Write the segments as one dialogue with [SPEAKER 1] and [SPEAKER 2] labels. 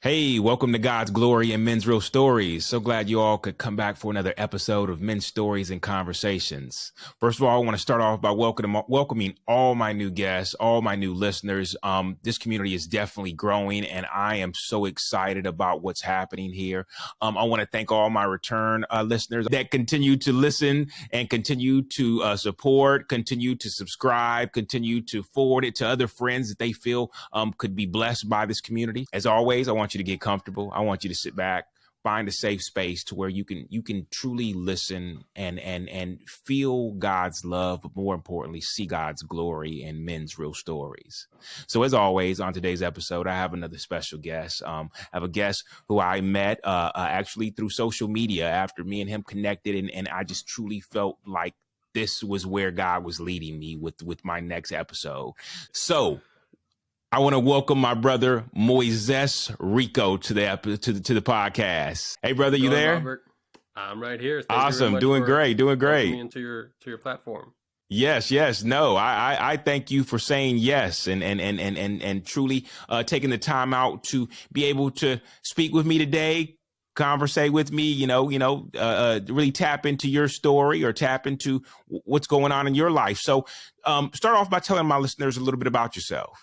[SPEAKER 1] Hey, welcome to God's Glory and Men's Real Stories. So glad you all could come back for another episode of Men's Stories and Conversations. First of all, I want to start off by welcoming all my new guests, all my new listeners. This community is definitely growing, and I am so excited about what's happening here. I want to thank all my return listeners that continue to listen and continue to support, continue to subscribe, continue to forward it to other friends that they feel could be blessed by this community. As always, I want you to get comfortable. I want you to sit back, find a safe space to where you can truly listen and feel God's love, but more importantly, see God's glory in men's real stories. So as always, on today's episode, I have another special guest. I have a guest who I met actually through social media after me and him connected, and I just truly felt like this was where God was leading me with my next episode. So I want to welcome my brother Moises Rico to the podcast. Hey, brother, you there?
[SPEAKER 2] Robert, I'm right here.
[SPEAKER 1] Thank awesome, you doing great.
[SPEAKER 2] Me into your platform.
[SPEAKER 1] Yes. No, I thank you for saying yes and truly taking the time out to be able to speak with me today. Conversate with me, really tap into your story or tap into what's going on in your life. So start off by telling my listeners a little bit about yourself.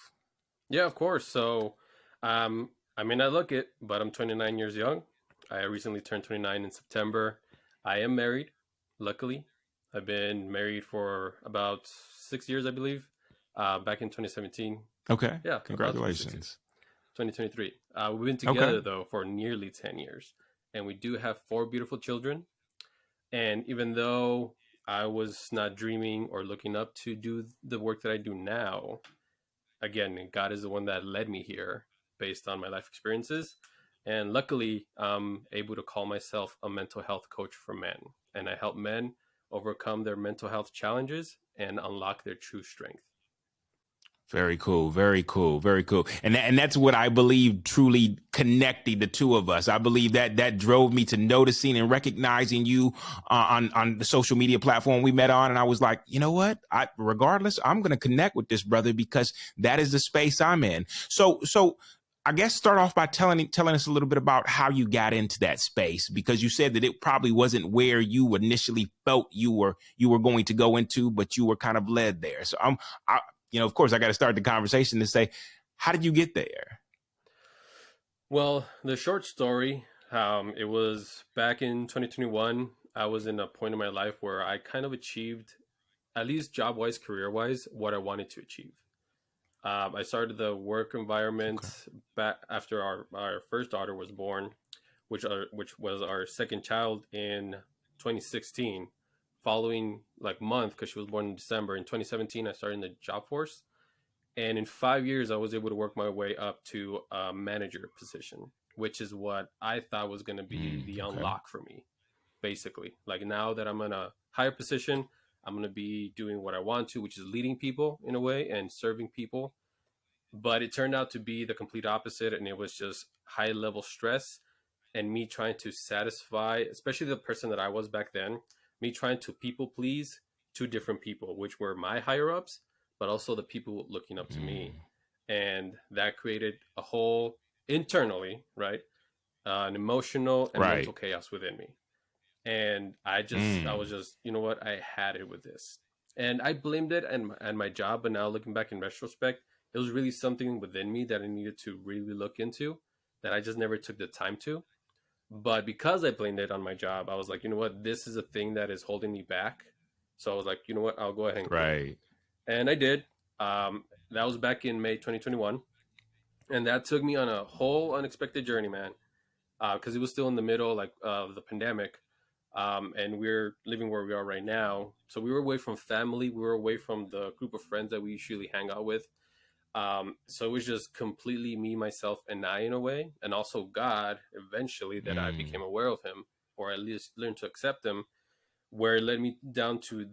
[SPEAKER 2] Yeah, of course. So I may not look it, but I'm 29 years young. I recently turned 29 in September. I am married, luckily. I've been married for about 6 years, I believe, back in 2017.
[SPEAKER 1] Okay.
[SPEAKER 2] Yeah.
[SPEAKER 1] Congratulations.
[SPEAKER 2] 2023. We've been together, though, for nearly 10 years. And we do have 4 beautiful children. And even though I was not dreaming or looking up to do the work that I do now, again, God is the one that led me here based on my life experiences. And luckily, I'm able to call myself a mental health coach for men. And I help men overcome their mental health challenges and unlock their true strength.
[SPEAKER 1] Very cool. And that's what I believe truly connected the two of us. I believe that drove me to noticing and recognizing you on the social media platform we met on. And I was like, you know what? Regardless, I'm going to connect with this brother because that is the space I'm in. So I guess start off by telling us a little bit about how you got into that space, because you said that it probably wasn't where you initially felt you were going to go into, but you were kind of led there. So of course, I got to start the conversation to say, how did you get there?
[SPEAKER 2] Well, the short story, it was back in 2021. I was in a point in my life where I kind of achieved, at least job-wise, career-wise, what I wanted to achieve. I started the work environment back after our first daughter was born, which was our second child in 2016. Following month, because she was born in December in 2017, I started in the job force, and in 5 years I was able to work my way up to a manager position, which is what I thought was going to be the unlock for me. Basically, now that I'm in a higher position, I'm going to be doing what I want to, which is leading people in a way and serving people. But it turned out to be the complete opposite, and it was just high level stress and me trying to satisfy, especially the person that I was back then, me trying to people please 2 different people, which were my higher ups, but also the people looking up to me. And that created a whole internally, right? An emotional and mental chaos within me. And I was just, you know what? I had it with this. And I blamed it and my job. But now looking back in retrospect, it was really something within me that I needed to really look into that I just never took the time to. But because I blamed it on my job, I was like, you know what, this is a thing that is holding me back. So I was like, you know what, I'll go ahead and quit. And I did. That was back in May 2021. And that took me on a whole unexpected journey, man. Because it was still in the middle of the pandemic. And we're living where we are right now. So we were away from family. We were away from the group of friends that we usually hang out with. So it was just completely me, myself, and I in a way, and also God eventually that I became aware of him, or at least learned to accept him, where it led me down to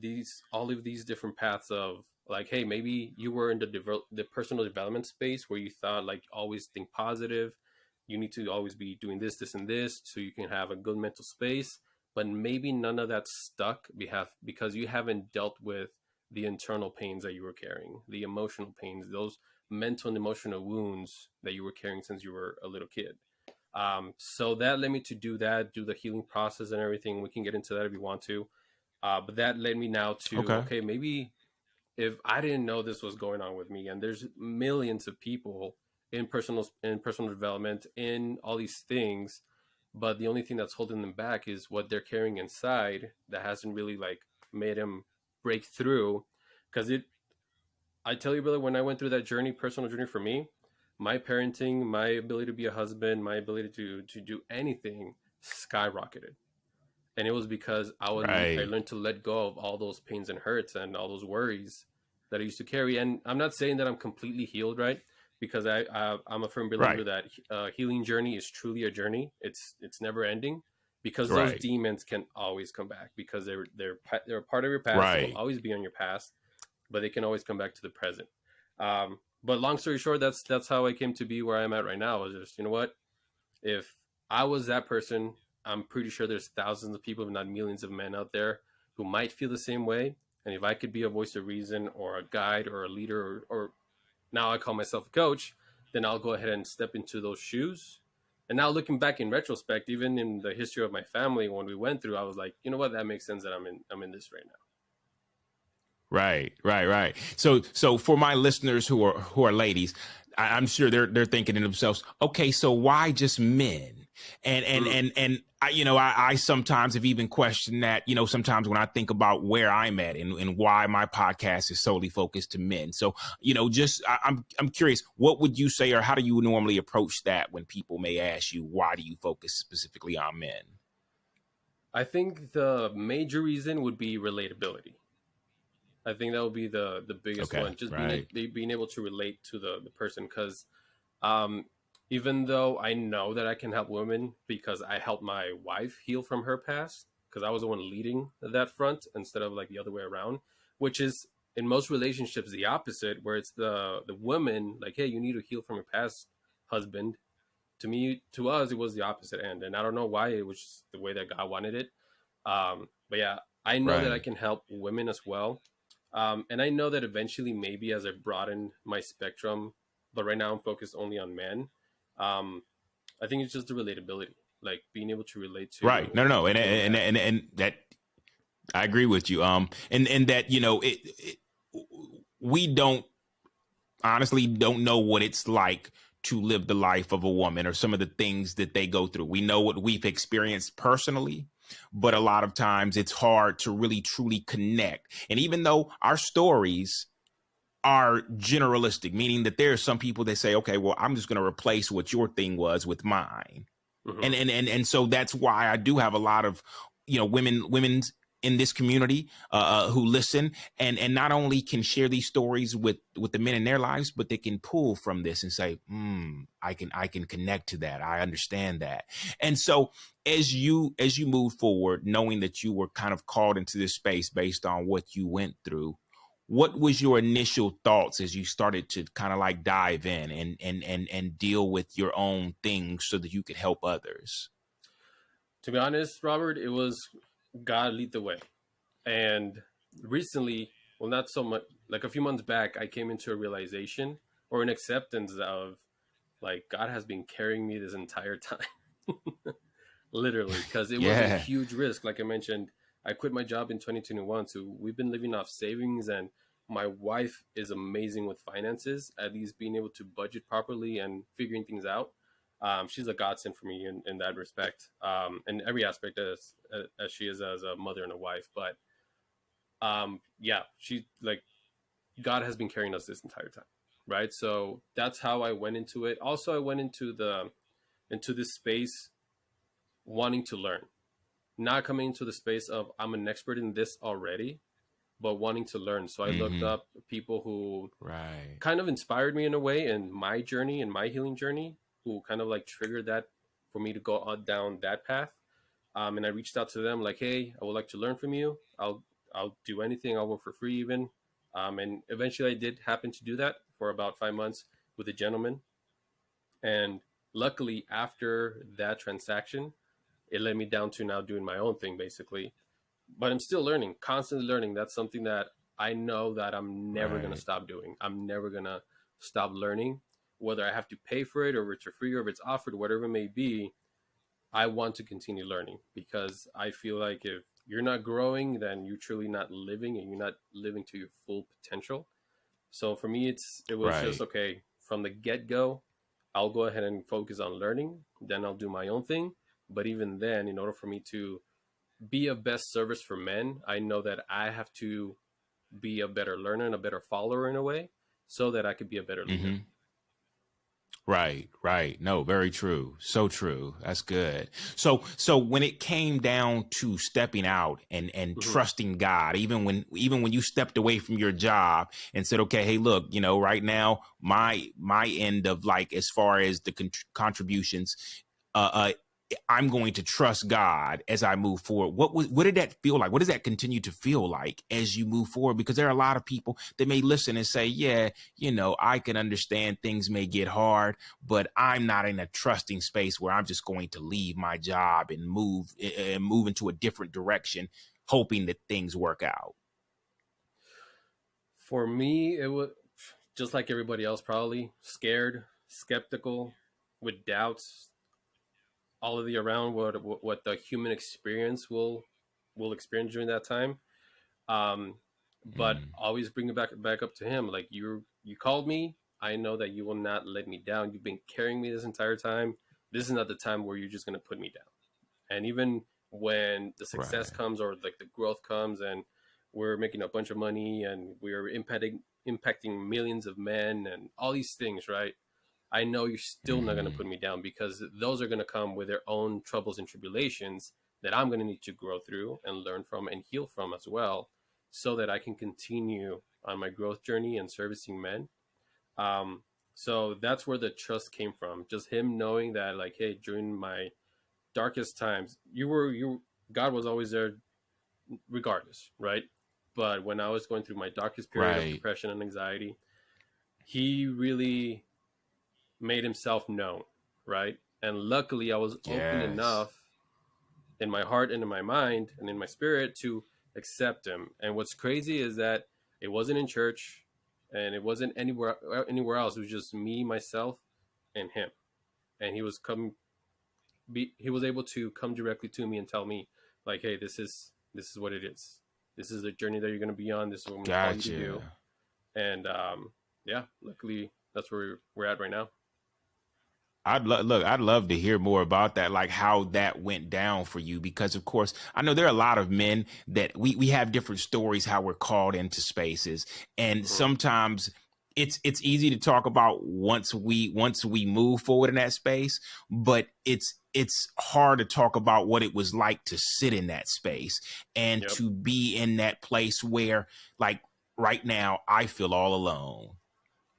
[SPEAKER 2] all of these different paths of hey, maybe you were in the personal development space where you thought always think positive. You need to always be doing this, and this so you can have a good mental space. But maybe none of that stuck because you haven't dealt with the internal pains that you were carrying, the emotional pains, those mental and emotional wounds that you were carrying since you were a little kid. So that led me to do that, do the healing process and everything. We can get into that if you want to. But that led me now to,
[SPEAKER 1] Okay.
[SPEAKER 2] okay, maybe if I didn't know this was going on with me, and there's millions of people in personal development, in all these things, but the only thing that's holding them back is what they're carrying inside that hasn't really like made them break through. Because it, I tell you, brother, when I went through that journey, personal journey for me, my parenting, my ability to be a husband, my ability to do anything skyrocketed. And it was because I
[SPEAKER 1] Right.
[SPEAKER 2] learned to let go of all those pains and hurts and all those worries that I used to carry. And I'm not saying that I'm completely healed, right? Because I'm a firm believer
[SPEAKER 1] Right.
[SPEAKER 2] that healing journey is truly a journey. It's never ending, because those
[SPEAKER 1] Right.
[SPEAKER 2] demons can always come back, because they're a part of your past. They will
[SPEAKER 1] Right.
[SPEAKER 2] always be on your past, but they can always come back to the present. But long story short, that's how I came to be where I'm at right now. Is just, you know what, if I was that person, I'm pretty sure there's thousands of people, if not millions of men out there who might feel the same way. And if I could be a voice of reason or a guide or a leader, or now I call myself a coach, then I'll go ahead and step into those shoes. And now looking back in retrospect, even in the history of my family, when we went through, I was like, you know what, that makes sense that I'm in this right now.
[SPEAKER 1] Right, right, right. So for my listeners who are ladies, I'm sure they're thinking to themselves, okay, so why just men?
[SPEAKER 2] Mm.
[SPEAKER 1] And I, I sometimes have even questioned that, sometimes when I think about where I'm at and why my podcast is solely focused to men. So, I'm curious, what would you say, or how do you normally approach that when people may ask you, why do you focus specifically on men?
[SPEAKER 2] I think the major reason would be relatability. I think that would be the biggest
[SPEAKER 1] Okay,
[SPEAKER 2] one. Just
[SPEAKER 1] right,
[SPEAKER 2] being able to relate to the person, because um, even though I know that I can help women because I helped my wife heal from her past, because I was the one leading that front instead of like the other way around, which is in most relationships the opposite, where it's the woman like, hey, you need to heal from your past, husband. To me, to us, it was the opposite end, and I don't know why. It was just the way that God wanted it. But yeah, I know that I
[SPEAKER 1] right.
[SPEAKER 2] can help women as well. And I know that eventually, maybe as I broaden my spectrum, but right now I'm focused only on men. Um, I think it's just the relatability, like being able to relate
[SPEAKER 1] Right.
[SPEAKER 2] to
[SPEAKER 1] No, no, no.
[SPEAKER 2] to a man.
[SPEAKER 1] And that I agree with you. And that, we don't honestly don't know what it's like to live the life of a woman or some of the things that they go through. We know what we've experienced personally, but a lot of times it's hard to really truly connect. And even though our stories are generalistic, meaning that there are some people that say, okay, well, I'm just going to replace what your thing was with mine.
[SPEAKER 2] Hmm.
[SPEAKER 1] And so that's why I do have a lot of women's in this community who listen and not only can share these stories with the men in their lives, but they can pull from this and say, I can connect to that, I understand that. And so as you move forward, knowing that you were kind of called into this space based on what you went through, what was your initial thoughts as you started to kind of like dive in and deal with your own things so that you could help others?
[SPEAKER 2] To be honest, Robert, it was God lead the way. And recently, well, not so much. Like a few months back, I came into a realization or an acceptance of, like, God has been carrying me this entire time. Literally, because it was a
[SPEAKER 1] Yeah.
[SPEAKER 2] huge risk. Like I mentioned, I quit my job in 2021, so we've been living off savings, and my wife is amazing with finances, at least being able to budget properly and figuring things out. She's a godsend for me in that respect, in every aspect, as she is as a mother and a wife. But yeah, she, like, God has been carrying us this entire time, right? So that's how I went into it. Also, I went into this space wanting to learn, not coming into the space of I'm an expert in this already, but wanting to learn. So I looked
[SPEAKER 1] Mm-hmm.
[SPEAKER 2] up people who
[SPEAKER 1] Right.
[SPEAKER 2] kind of inspired me in a way in my journey, in my healing journey, who kind of like triggered that for me to go on down that path. And I reached out to them like, hey, I would like to learn from you. I'll do anything. I'll work for free even. And eventually I did happen to do that for about 5 months with a gentleman. And luckily, after that transaction, it led me down to now doing my own thing basically. But I'm still learning, constantly learning. That's something that I know that I'm never going to
[SPEAKER 1] Right.
[SPEAKER 2] stop doing. I'm never going to stop learning. whether I have to pay for it or if it's for free or if it's offered, whatever it may be, I want to continue learning because I feel like if you're not growing, then you're truly not living and you're not living to your full potential. So for me, it was just
[SPEAKER 1] Right.
[SPEAKER 2] okay from the get go. I'll go ahead and focus on learning. Then I'll do my own thing. But even then, in order for me to be of best service for men, I know that I have to be a better learner and a better follower in a way, so that I could be a better leader.
[SPEAKER 1] Mm-hmm. Right, right. No, very true. So true. That's good. So when it came down to stepping out and
[SPEAKER 2] Hmm.
[SPEAKER 1] trusting God, even when you stepped away from your job and said, "Okay, hey, look, right now my end of like as far as the contributions, uh, I'm going to trust God as I move forward." What did that feel like? What does that continue to feel like as you move forward? Because there are a lot of people that may listen and say, "Yeah, I can understand things may get hard, but I'm not in a trusting space where I'm just going to leave my job and move into a different direction, hoping that things work out."
[SPEAKER 2] For me, it was just like everybody else, probably scared, skeptical, with doubts, all of the around what the human experience will experience during that time. Um, but
[SPEAKER 1] Mm,
[SPEAKER 2] always bring it back up to him. Like you called me. I know that you will not let me down. You've been carrying me this entire time. This is not the time where you're just gonna put me down. And even when the success
[SPEAKER 1] right.
[SPEAKER 2] comes or like the growth comes and we're making a bunch of money and we're impacting millions of men and all these things, right? I know you're still not going to
[SPEAKER 1] Mm,
[SPEAKER 2] put me down because those are going to come with their own troubles and tribulations that I'm going to need to grow through and learn from and heal from as well, so that I can continue on my growth journey and servicing men. Um, so that's where the trust came from. Just him knowing that, like, hey, during my darkest times, God was always there regardless, right? But when I was going through my darkest period of
[SPEAKER 1] right.
[SPEAKER 2] depression and anxiety, he really made himself known, right? And luckily, I was open
[SPEAKER 1] Yes.
[SPEAKER 2] enough in my heart and in my mind and in my spirit to accept him. And what's crazy is that it wasn't in church and it wasn't anywhere else. It was just me, myself, and him. And he was able to come directly to me and tell me, like, hey, this is what it is. This is the journey that you're going to be on. This is what I'm going to call you to do.
[SPEAKER 1] Gotcha.
[SPEAKER 2] And yeah, luckily that's where we're at right now.
[SPEAKER 1] Look. I'd love to hear more about that, like how that went down for you, because of course I know there are a lot of men that we have different stories how we're called into spaces, and
[SPEAKER 2] Hmm.
[SPEAKER 1] sometimes it's easy to talk about once we move forward in that space, but it's hard to talk about what it was like to sit in that space and
[SPEAKER 2] Yep.
[SPEAKER 1] to be in that place where, like, right now I feel all alone.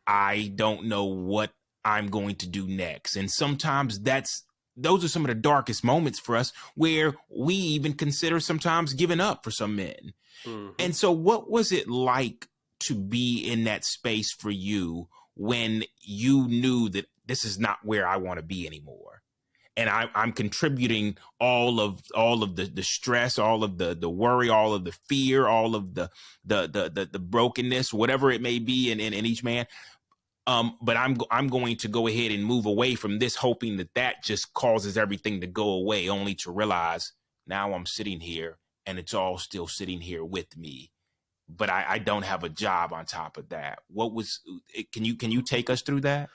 [SPEAKER 1] I don't know what I'm going to do next. And sometimes those are some of the darkest moments for us where we even consider sometimes giving up for some men.
[SPEAKER 2] Hmm.
[SPEAKER 1] And so what was it like to be in that space for you when you knew that this is not where I want to be anymore? And I'm contributing all of the stress, all of the worry, all of the fear, all of the brokenness, whatever it may be in each man. But I'm going to go ahead and move away from this, hoping that just causes everything to go away, only to realize now I'm sitting here and it's all still sitting here with me. But I don't have a job on top of that. Can you take us through that?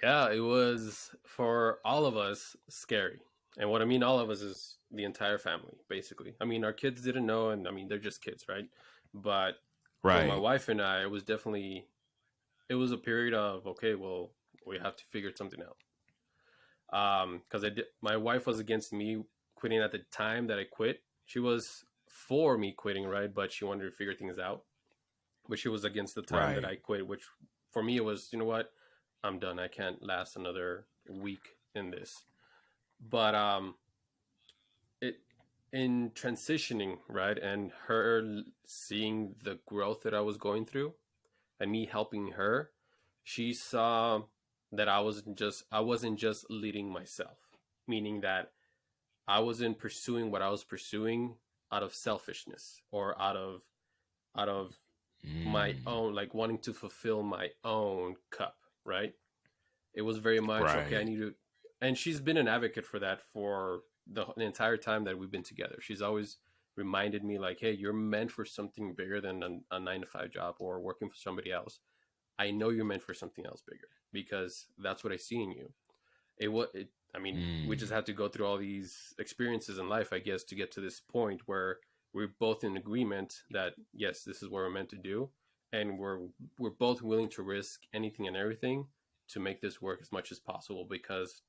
[SPEAKER 2] Yeah, it was for all of us scary. And what I mean, all of us is the entire family, basically. I mean, our kids didn't know, and I mean, they're just kids, right? But for my
[SPEAKER 1] Right,
[SPEAKER 2] wife and I, it was a period of, okay, well, we have to figure something out. Because my wife was against me quitting at the time that I quit. She was for me quitting, right? But she wanted to figure things out. But she was against the time that
[SPEAKER 1] right.
[SPEAKER 2] I quit, which for me it was, you know what, I'm done. I can't last another week in this. But it in transitioning, right, and her seeing the growth that I was going through and me helping her, she saw that I wasn't just leading myself, meaning that I wasn't pursuing what I was pursuing out of selfishness or out of my
[SPEAKER 1] Mm,
[SPEAKER 2] own, like wanting to fulfill my own cup, right? was very much, okay, I
[SPEAKER 1] Right.
[SPEAKER 2] need to, and she's been an advocate for that for the entire time that we've been together. She's always reminded me like, hey, you're meant for something bigger than a 9 to 5 job or working for somebody else. I know you're meant for something else bigger because that's what I see in you. I mean, we just
[SPEAKER 1] Mm.
[SPEAKER 2] had to go through all these experiences in life, I guess, to get to this point where we're both in agreement that yes, this is what we're meant to do, and we're both willing to risk anything and everything to make this work as much as possible because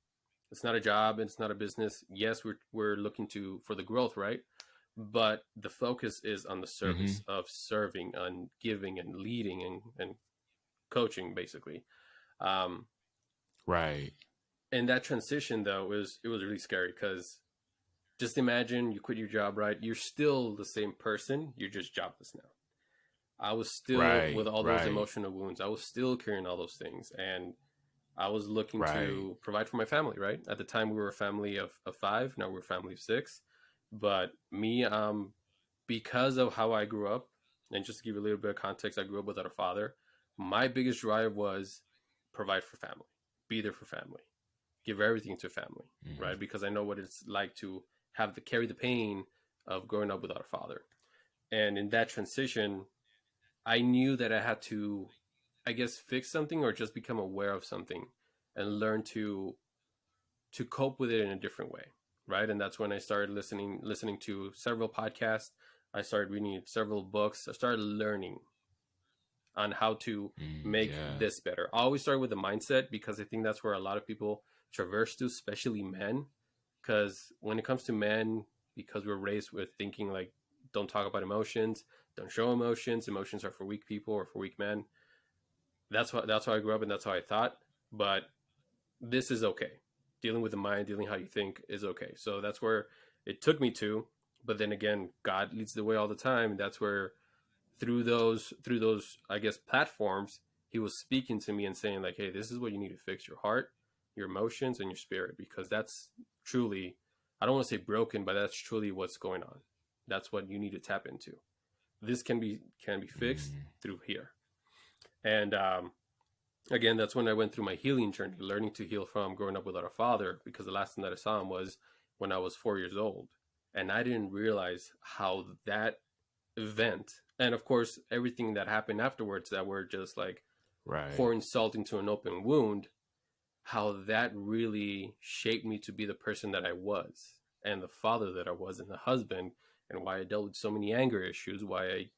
[SPEAKER 2] it's not a job, it's not a business. Yes, we're looking to for the growth, right? But the focus is on the service
[SPEAKER 1] Mm-hmm.
[SPEAKER 2] of serving and giving and leading and coaching, basically. Um,
[SPEAKER 1] Right.
[SPEAKER 2] and that transition though it was really scary because just imagine you quit your job, right? You're still the same person, you're just jobless now. I was still with
[SPEAKER 1] Right.
[SPEAKER 2] all those
[SPEAKER 1] Right.
[SPEAKER 2] emotional wounds, I was still carrying all those things, and I was looking
[SPEAKER 1] Right.
[SPEAKER 2] to provide for my family, right? At the time we were a family of five, now we're a family of six. But me, because of how I grew up, and just to give you a little bit of context, I grew up without a father. My biggest drive was provide for family, be there for family, give everything to family,
[SPEAKER 1] Mm-hmm.
[SPEAKER 2] right? Because I know what it's like to have to carry the pain of growing up without a father. And in that transition, I knew that I had to, I guess, fix something or just become aware of something and learn to cope with it in a different way, right? And that's when I started listening to several podcasts. I started reading several books. I started learning on how to
[SPEAKER 1] Mm,
[SPEAKER 2] make
[SPEAKER 1] yeah.
[SPEAKER 2] this better. I always start with the mindset because I think that's where a lot of people traverse to, especially men. Because when it comes to men, because we're raised with thinking like, don't talk about emotions, don't show emotions. Emotions are for weak people or for weak men. That's how I grew up and that's how I thought. But this is okay. Dealing with the mind, dealing how you think is okay. So that's where it took me to. But then again, God leads the way all the time. That's where through those I guess platforms, he was speaking to me and saying like, hey, this is what you need to fix: your heart, your emotions, and your spirit, because that's truly, I don't want to say broken, but that's truly what's going on. That's what you need to tap into. This can be fixed
[SPEAKER 1] Mm.
[SPEAKER 2] through here. And again, that's when I went through my healing journey, learning to heal from growing up without a father, because the last time that I saw him was when I was 4 years old. And I didn't realize how that event, and of course, everything that happened afterwards that were just like
[SPEAKER 1] Right.
[SPEAKER 2] pouring salt into an open wound, how that really shaped me to be the person that I was, and the father that I was, and the husband, and why I dealt with so many anger issues, why I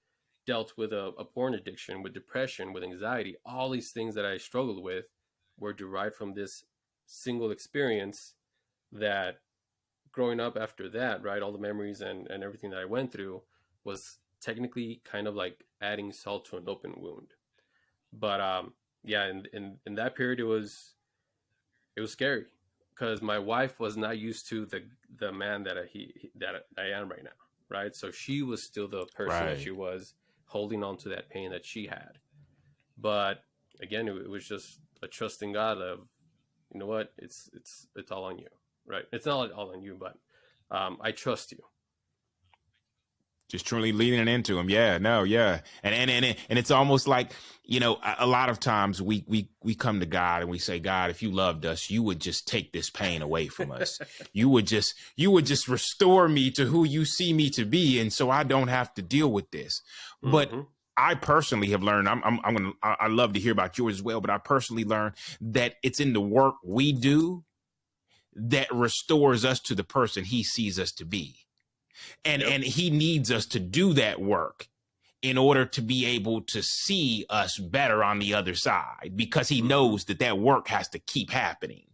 [SPEAKER 2] dealt with a porn addiction, with depression, with anxiety. All these things that I struggled with were derived from this single experience that, growing up after that, right, all the memories and everything that I went through was technically kind of like adding salt to an open wound. But yeah, in that period, it was scary because my wife was not used to the man that I am right now, right? So she was still the person that she
[SPEAKER 1] Right.
[SPEAKER 2] was, holding on to that pain that she had. But again, it was just a trust in God of, you know what, it's all on you, right? It's not all on you, but I trust you.
[SPEAKER 1] Just truly leaning into him. Yeah, no, yeah. And it's almost like, a lot of times we come to God and we say, God, if you loved us, you would just take this pain away from us. You would just restore me to who you see me to be, and so I don't have to deal with this. But
[SPEAKER 2] Mm-hmm.
[SPEAKER 1] I personally have learned, I love to hear about yours as well, but I personally learned that it's in the work we do that restores us to the person he sees us to be. and
[SPEAKER 2] Yep.
[SPEAKER 1] and he needs us to do that work in order to be able to see us better on the other side, because he
[SPEAKER 2] Mm-hmm.
[SPEAKER 1] knows that that work has to keep happening.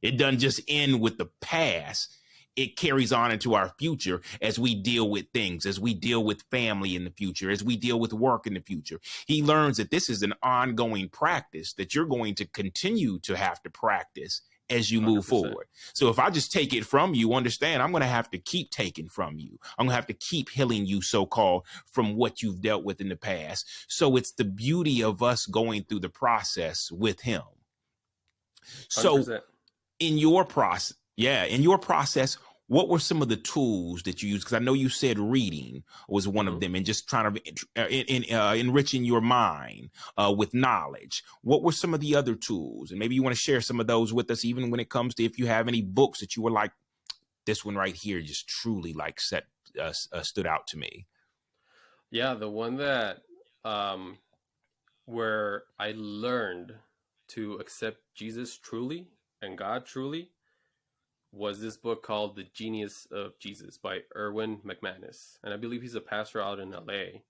[SPEAKER 1] It doesn't just end with the past. It carries on into our future as we deal with things, as we deal with family in the future, as we deal with work in the future. He learns that this is an ongoing practice that you're going to continue to have to practice as you move
[SPEAKER 2] 100%.
[SPEAKER 1] forward. So if I just take it from you, understand, I'm going to have to keep taking from you. I'm going to have to keep healing you, so-called, from what you've dealt with in the past. So it's the beauty of us going through the process with him. So
[SPEAKER 2] 100%.
[SPEAKER 1] in your process, in your process, what were some of the tools that you used? Because I know you said reading was one of
[SPEAKER 2] Hmm.
[SPEAKER 1] them, and just trying to enriching your mind with knowledge. What were some of the other tools? And maybe you want to share some of those with us, even when it comes to if you have any books that you were like, this one right here just truly like stood out to me.
[SPEAKER 2] Yeah, the one that um, where I learned to accept Jesus truly and God truly was this book called The Genius of Jesus by Erwin McManus. And I believe he's a pastor out in LA.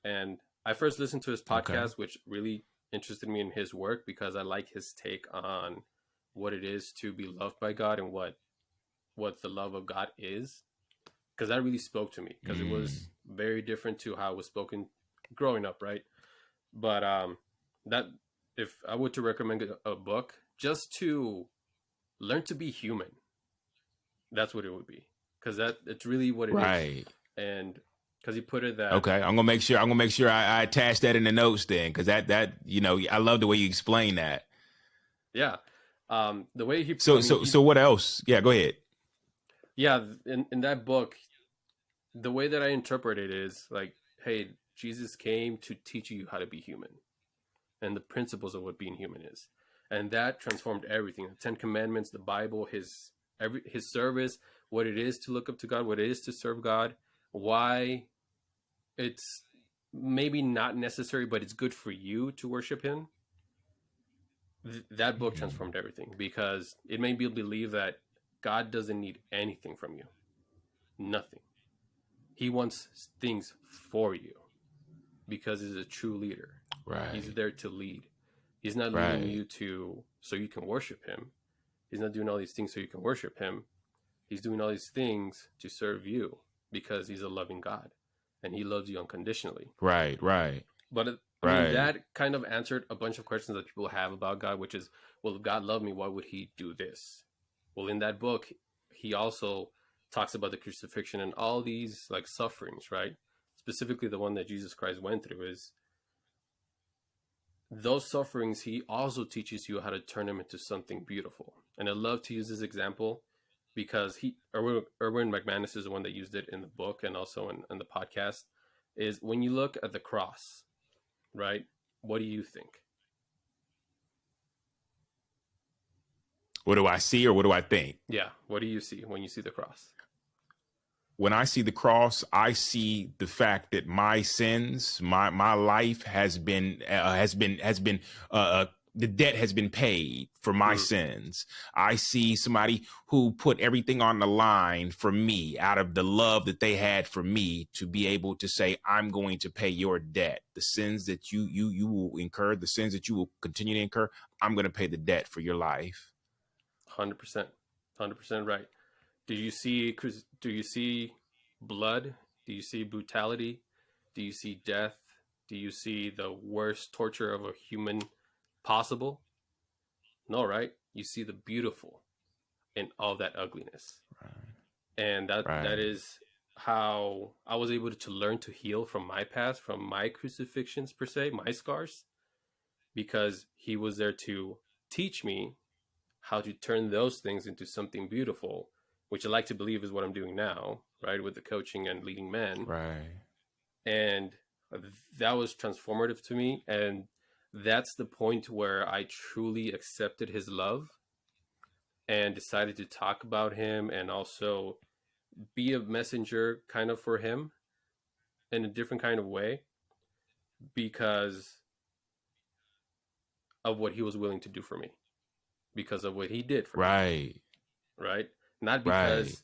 [SPEAKER 2] And I first listened to his
[SPEAKER 1] Okay.
[SPEAKER 2] podcast, which really interested me in his work because I like his take on what it is to be loved by God and what the love of God is. Because that really spoke to me because it
[SPEAKER 1] Mm,
[SPEAKER 2] was very different to how it was spoken growing up, right? But that if I were to recommend a book just to learn to be human, that's what it would be because that it's really what it is.
[SPEAKER 1] right.
[SPEAKER 2] And because he put it that,
[SPEAKER 1] Okay. I'm gonna make sure I attach that in the notes then, because that I love the way you explain that.
[SPEAKER 2] yeah, the way he, I
[SPEAKER 1] So
[SPEAKER 2] mean,
[SPEAKER 1] so so what else? Yeah, go ahead.
[SPEAKER 2] yeah, in that book, the way that I interpret it is like, hey, Jesus came to teach you how to be human and the principles of what being human is, and that transformed everything. The Ten Commandments, the Bible, his service, what it is to look up to God, what it is to serve God, why it's maybe not necessary, but it's good for you to worship Him. That book
[SPEAKER 1] Mm,
[SPEAKER 2] transformed everything because it made me believe that God doesn't need anything from you, nothing. He wants things for you because he's a true leader. He's
[SPEAKER 1] right.
[SPEAKER 2] there to lead. He's not leading
[SPEAKER 1] Right.
[SPEAKER 2] you to so you can worship him. He's not doing all these things so you can worship him. He's doing all these things to serve you because he's a loving God and he loves you unconditionally.
[SPEAKER 1] Right. Right.
[SPEAKER 2] But I mean,
[SPEAKER 1] Right.
[SPEAKER 2] that kind of answered a bunch of questions that people have about God, which is, well, if God loved me, why would he do this? Well, in that book, he also talks about the crucifixion and all these like sufferings, right? Specifically, the one that Jesus Christ went through is those sufferings. He also teaches you how to turn them into something beautiful. And I love to use this example because Erwin McManus is the one that used it in the book and also in the podcast. Is when you look at the cross, right? What do you think?
[SPEAKER 1] What do I see or what do I think?
[SPEAKER 2] Yeah. What do you see when you see the cross?
[SPEAKER 1] When I see the cross, I see the fact that my sins, my life has been the debt has been paid for my
[SPEAKER 2] Mm,
[SPEAKER 1] sins. I see somebody who put everything on the line for me out of the love that they had for me to be able to say, I'm going to pay your debt. The sins that you will incur, the sins that you will continue to incur, I'm going to pay the debt for your life.
[SPEAKER 2] 100%. 100% right. Do you see blood? Do you see brutality? Do you see death? Do you see the worst torture of a human possible? No, right? You see the beautiful in all that ugliness. And that
[SPEAKER 1] Right.
[SPEAKER 2] is how I was able to learn to heal from my past, from my crucifixions per se, my scars, because he was there to teach me how to turn those things into something beautiful, which I like to believe is what I'm doing now, right, with the coaching and leading men.
[SPEAKER 1] Right.
[SPEAKER 2] And that was transformative to me. And that's the point where I truly accepted his love and decided to talk about him and also be a messenger kind of for him in a different kind of way because of what he was willing to do for me, because of what he did for me,
[SPEAKER 1] Right.
[SPEAKER 2] right? Not
[SPEAKER 1] Right.
[SPEAKER 2] because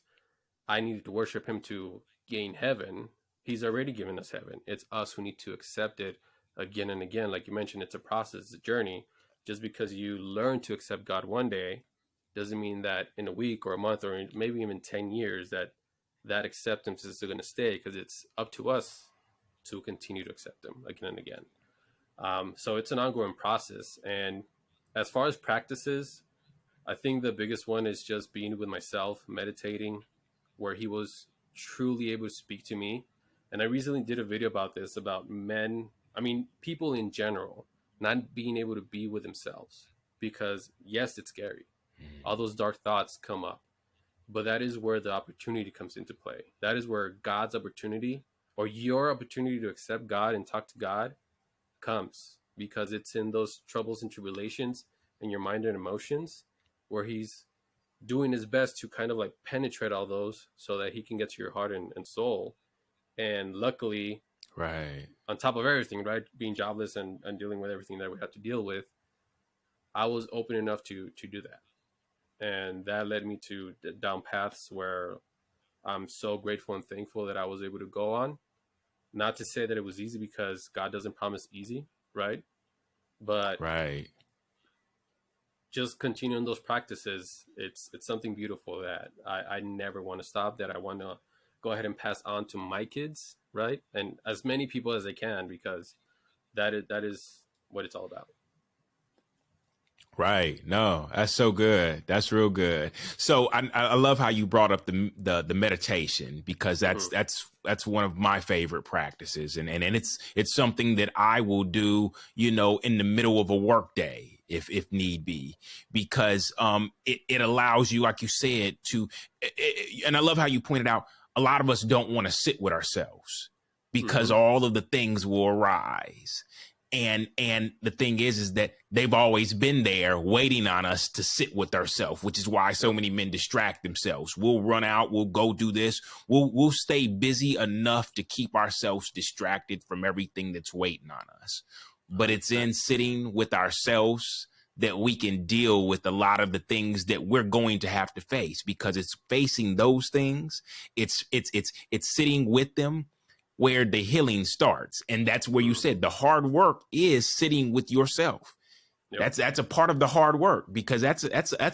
[SPEAKER 2] I needed to worship him to gain heaven. He's already given us heaven. It's us who need to accept it again and again. Like you mentioned, it's a process, it's a journey. Just because you learn to accept God one day doesn't mean that in a week or a month or maybe even 10 years that acceptance is going to stay, because it's up to us to continue to accept him again and again. So it's an ongoing process. And as far as practices, I think the biggest one is just being with myself, meditating, where he was truly able to speak to me. And I recently did a video about this, about men, I mean, people in general, not being able to be with themselves. Because, yes, it's scary. All those dark thoughts come up. but that is where the opportunity comes into play. That is where God's opportunity, or your opportunity to accept God and talk to God, comes, because it's in those troubles and tribulations in your mind and emotions where he's doing his best to kind of like penetrate all those so that he can get to your heart and soul. And luckily,
[SPEAKER 1] Right.
[SPEAKER 2] on top of everything, right, being jobless and dealing with everything that we have to deal with, I was open enough to do that. And that led me to down paths where I'm so grateful and thankful that I was able to go on. Not to say that it was easy, because God doesn't promise easy, right? But
[SPEAKER 1] Right.
[SPEAKER 2] just continuing those practices, it's something beautiful that I never want to stop, that I want to go ahead and pass on to my kids, right? And as many people as I can, because that is what it's all about.
[SPEAKER 1] Right. No, that's so good. That's real good. So I love how you brought up the meditation, because
[SPEAKER 2] Mm-hmm.
[SPEAKER 1] that's one of my favorite practices, and it's something that I will do, in the middle of a work day if need be, because it allows you, like you said, and I love how you pointed out, a lot of us don't want to sit with ourselves because
[SPEAKER 2] Mm-hmm.
[SPEAKER 1] all of the things will arise. And the thing is that they've always been there waiting on us to sit with ourselves, which is why so
[SPEAKER 2] Yep.
[SPEAKER 1] many men distract themselves. We'll run out, we'll go do this, we'll stay busy enough to keep ourselves distracted from everything that's waiting on us. But it's
[SPEAKER 2] 100%.
[SPEAKER 1] in sitting with ourselves that we can deal with a lot of the things that we're going to have to face, because it's facing those things, it's sitting with them where the healing starts. And that's where you
[SPEAKER 2] Mm-hmm.
[SPEAKER 1] said the hard work is sitting with yourself.
[SPEAKER 2] Yep.
[SPEAKER 1] That's a part of the hard work, because that's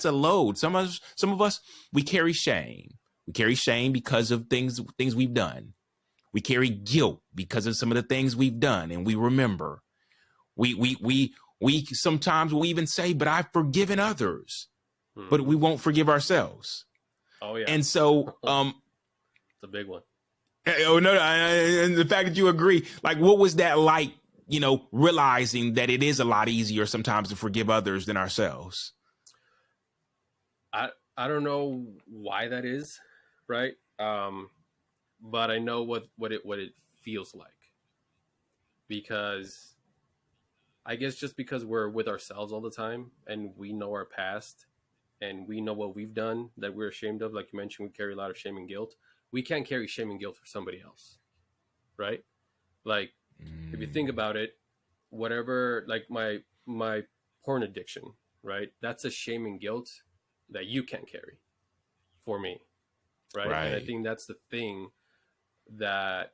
[SPEAKER 1] a load. Some of us we carry shame. We carry shame because of things we've done. We carry guilt because of some of the things we've done, and we remember. We sometimes will even say, "But I've forgiven others," but
[SPEAKER 2] Mm-hmm.
[SPEAKER 1] we won't forgive ourselves.
[SPEAKER 2] Oh yeah.
[SPEAKER 1] And so,
[SPEAKER 2] It's a big one.
[SPEAKER 1] oh no, and the fact that you agree, like, what was that like? Realizing that it is a lot easier sometimes to forgive others than ourselves.
[SPEAKER 2] I don't know why that is, right? But I know what it feels like, because I guess just because we're with ourselves all the time and we know our past and we know what we've done that we're ashamed of. Like you mentioned, we carry a lot of shame and guilt. We can't carry shame and guilt for somebody else, right? Like, if you think
[SPEAKER 1] Mm,
[SPEAKER 2] about it, whatever, like my porn addiction, right? That's a shame and guilt that you can't carry for me, right? And I
[SPEAKER 1] right.
[SPEAKER 2] think that's the thing that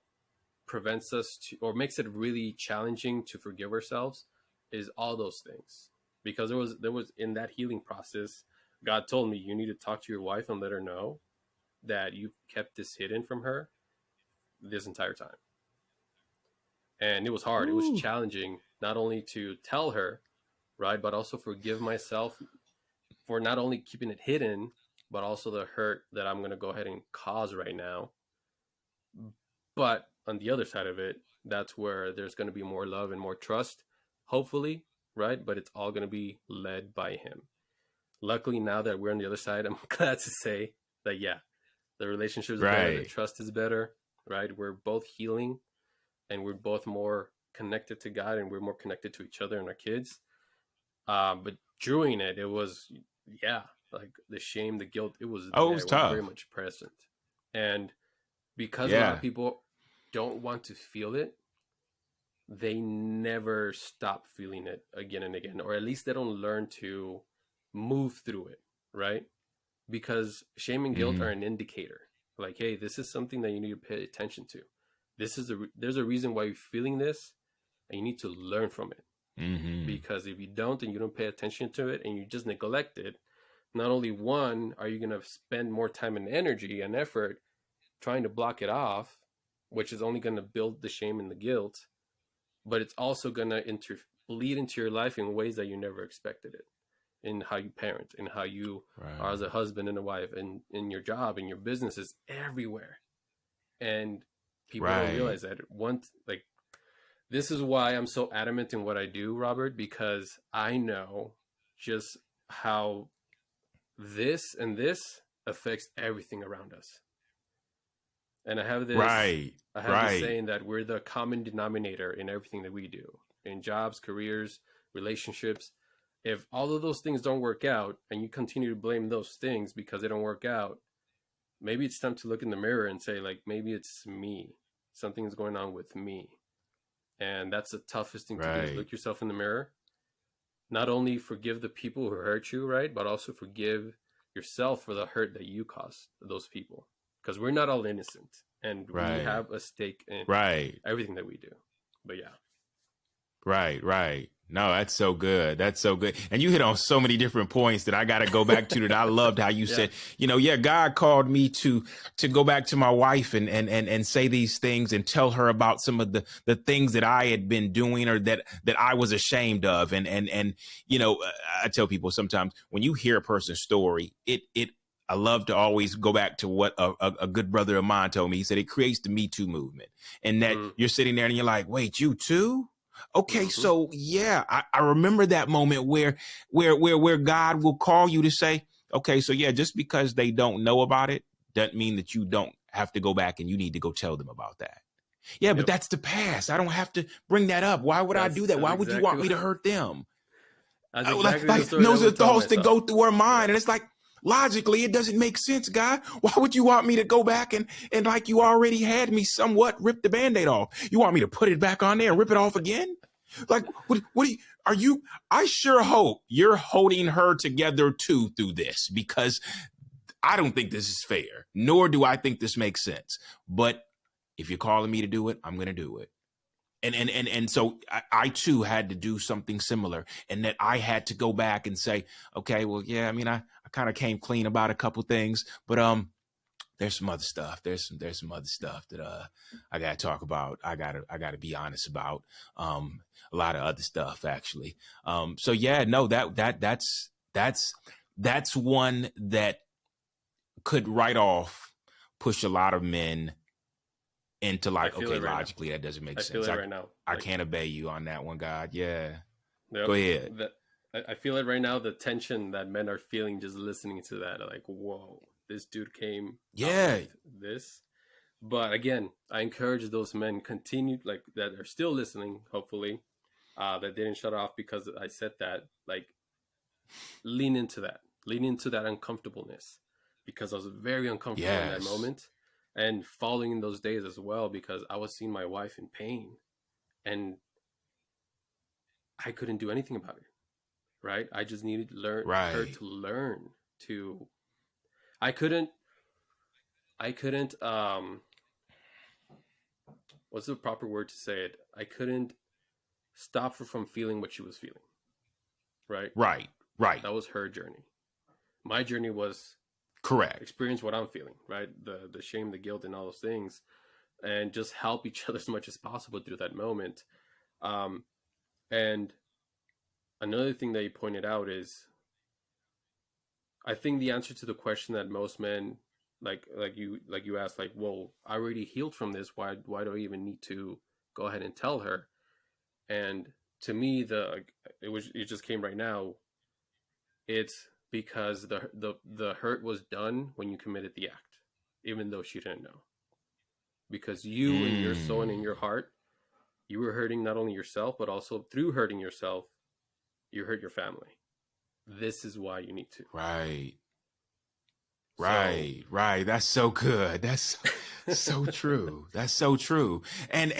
[SPEAKER 2] prevents us to, or makes it really challenging to forgive ourselves, is all those things. Because there was in that healing process, God told me, you need to talk to your wife and let her know that you kept this hidden from her this entire time. And it was hard, it was
[SPEAKER 1] Ooh,
[SPEAKER 2] challenging, not only to tell her, right, but also forgive myself for not only keeping it hidden, but also the hurt that I'm going to go ahead and cause right now. But on the other side of it, that's where there's going to be more love and more trust, hopefully, right? But it's all going to be led by him. Luckily, now that we're on the other side, I'm glad to say that, yeah, the relationship is better, the
[SPEAKER 1] right,
[SPEAKER 2] trust is better, right? We're both healing and we're both more connected to God and we're more connected to each other and our kids. But during it, it was, yeah, like the shame, the guilt, it was
[SPEAKER 1] oh, it
[SPEAKER 2] there,
[SPEAKER 1] was
[SPEAKER 2] it was very
[SPEAKER 1] tough.
[SPEAKER 2] much present. And because a lot of
[SPEAKER 1] Yeah.
[SPEAKER 2] people don't want to feel it, they never stop feeling it again and again, or at least they don't learn to move through it, right? Because shame and guilt are
[SPEAKER 1] Hmm.
[SPEAKER 2] an indicator, like, hey, this is something that you need to pay attention to. There's a reason why you're feeling this, and you need to learn from it.
[SPEAKER 1] Hmm.
[SPEAKER 2] Because if you don't and you don't pay attention to it and you just neglect it, not only one are you going to spend more time and energy and effort trying to block it off, which is only going to build the shame and the guilt, but it's also going to bleed into your life in ways that you never expected it, in how you parent, in how you are
[SPEAKER 1] Right.
[SPEAKER 2] as a husband and a wife, and in your job, in your businesses, everywhere. And people don't
[SPEAKER 1] Right.
[SPEAKER 2] realize that. Once, like, this is why I'm so adamant in what I do, Robert, because I know just how this and this affects everything around us. And I have this
[SPEAKER 1] Right.
[SPEAKER 2] I have this
[SPEAKER 1] Right.
[SPEAKER 2] saying that we're the common denominator in everything that we do, in jobs, careers, relationships. If all of those things don't work out and you continue to blame those things because they don't work out, maybe it's time to look in the mirror and say, like, maybe it's me. Something's going on with me. And that's the toughest thing to do, is
[SPEAKER 1] Right.
[SPEAKER 2] look yourself in the mirror. Not only forgive the people who hurt you, right? But also forgive yourself for the hurt that you caused those people. Because we're not all innocent. And we
[SPEAKER 1] Right.
[SPEAKER 2] have a stake in
[SPEAKER 1] Right.
[SPEAKER 2] everything that we do. But yeah.
[SPEAKER 1] Right. Right. No, that's so good. That's so good. And you hit on so many different points that I got to go back to, that I loved how you
[SPEAKER 2] Yeah.
[SPEAKER 1] said, yeah, God called me to go back to my wife and say these things and tell her about some of the things that I had been doing, or that I was ashamed of. And I tell people sometimes, when you hear a person's story, I love to always go back to what a good brother of mine told me. He said it creates the Me Too movement, and that you're sitting there and you're like, wait, you too? Okay, so yeah, I remember that moment where God will call you to say, okay, so yeah, just because they don't know about it doesn't mean that you don't have to go back and you need to go tell them about that. Yeah, but that's the past. I don't have to bring that up. Why would I do that? Why would you want me to hurt them?
[SPEAKER 2] That's exactly the
[SPEAKER 1] Like
[SPEAKER 2] story
[SPEAKER 1] those
[SPEAKER 2] that
[SPEAKER 1] are
[SPEAKER 2] would tell
[SPEAKER 1] thoughts that
[SPEAKER 2] myself.
[SPEAKER 1] go through our mind, and it's like, logically, it doesn't make sense, God. Why would you want me to go back and like you already had me somewhat rip the Band-Aid off? You want me to put it back on there and rip it off again? Like, what are you? I sure hope you're holding her together too through this, because I don't think this is fair, nor do I think this makes sense. But if you're calling me to do it, I'm going to do it. And so I too had to do something similar, and that I had to go back and say, okay, well, yeah, I mean, I kind of came clean about a couple things, but there's some other stuff. There's some other stuff that I gotta talk about. I gotta be honest about. A lot of other stuff, actually. So yeah, no, that's one that could right off push a lot of men into like, okay,
[SPEAKER 2] right
[SPEAKER 1] logically that doesn't make
[SPEAKER 2] I
[SPEAKER 1] sense.
[SPEAKER 2] feel it right now.
[SPEAKER 1] I can't obey you on that one, God. Yeah.
[SPEAKER 2] Yep.
[SPEAKER 1] Go ahead.
[SPEAKER 2] I feel it right now. The tension that men are feeling just listening to that, like, whoa, this dude came
[SPEAKER 1] Yeah.
[SPEAKER 2] with this. But again, I encourage those men continue, like, that are still listening, hopefully, that didn't shut off because I said that, like, lean into that uncomfortableness, because I was very uncomfortable in that moment, and following in those days as well, because I was seeing my wife in pain and I couldn't do anything about it. Right? I just needed her to learn to. I couldn't. What's the proper word to say it? I couldn't stop her from feeling what she was feeling. Right.
[SPEAKER 1] Right.
[SPEAKER 2] That was her journey. My journey was
[SPEAKER 1] correct.
[SPEAKER 2] Experience what I'm feeling. Right. The shame, the guilt, and all those things, and just help each other as much as possible through that moment. And another thing that you pointed out is, I think the answer to the question that most men, like you asked, like, well, I already healed from this. Why do I even need to go ahead and tell her? And to me, it just came right now. It's because the hurt was done when you committed the act, even though she didn't know. Because you, in your soul and in your heart, you were hurting not only yourself, but also through hurting yourself, you hurt your family. This is why you need to.
[SPEAKER 1] Right. That's so good. That's so true. That's so true. And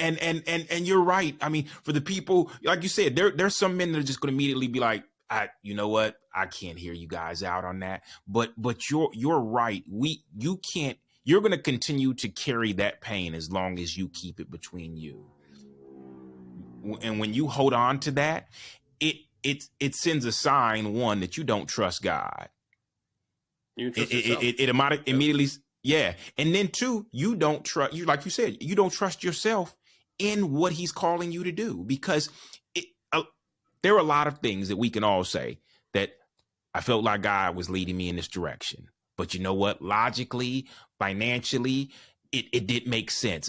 [SPEAKER 1] you're right. I mean, for the people, like you said, there's some men that are just going to immediately be like, you know what? I can't hear you guys out on that. But you're right. You're going to continue to carry that pain as long as you keep it between you. And when you hold on to that, it sends a sign, one, that you don't trust God.
[SPEAKER 2] You trust yourself.
[SPEAKER 1] It immediately, yeah. And then two, you don't trust, like you said, you don't trust yourself in what he's calling you to do, because there are a lot of things that we can all say that I felt like God was leading me in this direction. But you know what? Logically, financially, it didn't make sense.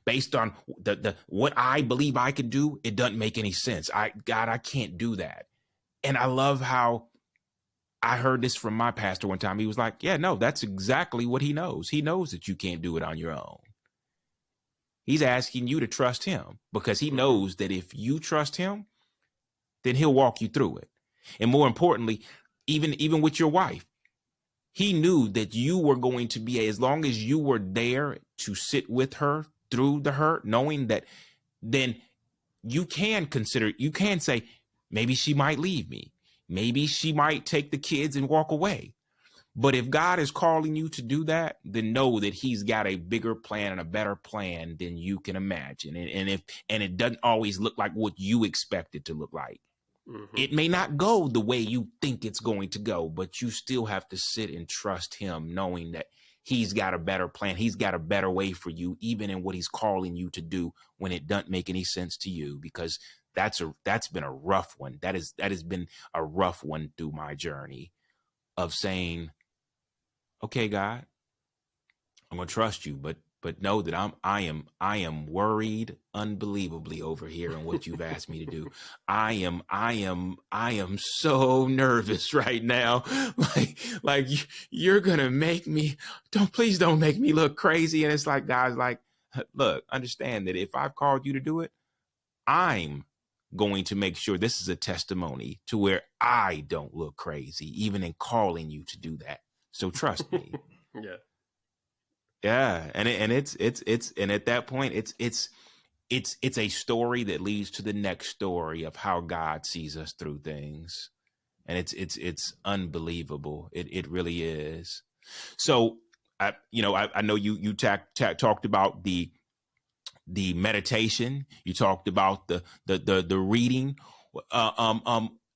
[SPEAKER 1] Based on the what I believe I could do, it doesn't make any sense. God, I can't do that. And I love how I heard this from my pastor one time. He was like, yeah, no, that's exactly what he knows. He knows that you can't do it on your own. He's asking you to trust him because he knows that if you trust him, then he'll walk you through it. And more importantly, even with your wife, he knew that you were going to be, as long as you were there to sit with her through the hurt, knowing that then you can say, maybe she might leave me. Maybe she might take the kids and walk away. But if God is calling you to do that, then know that he's got a bigger plan and a better plan than you can imagine. And it doesn't always look like what you expect it to look like. It may not go the way you think it's going to go, but you still have to sit and trust him, knowing that he's got a better plan. He's got a better way for you, even in what he's calling you to do when it doesn't make any sense to you, because that's been a rough one. That has been a rough one through my journey of saying, okay, God, I'm going to trust you, but know that I am worried unbelievably over here and what you've asked me to do. I am so nervous right now. Like you're going to make me, please don't make me look crazy. And it's like, God's like, look, understand that if I've called you to do it, I'm going to make sure this is a testimony to where I don't look crazy, even in calling you to do that. So trust me.
[SPEAKER 2] Yeah.
[SPEAKER 1] Yeah. And it's and at that point, it's a story that leads to the next story of how God sees us through things. And it's unbelievable. It really is. So I know you talked about the meditation. You talked about the reading.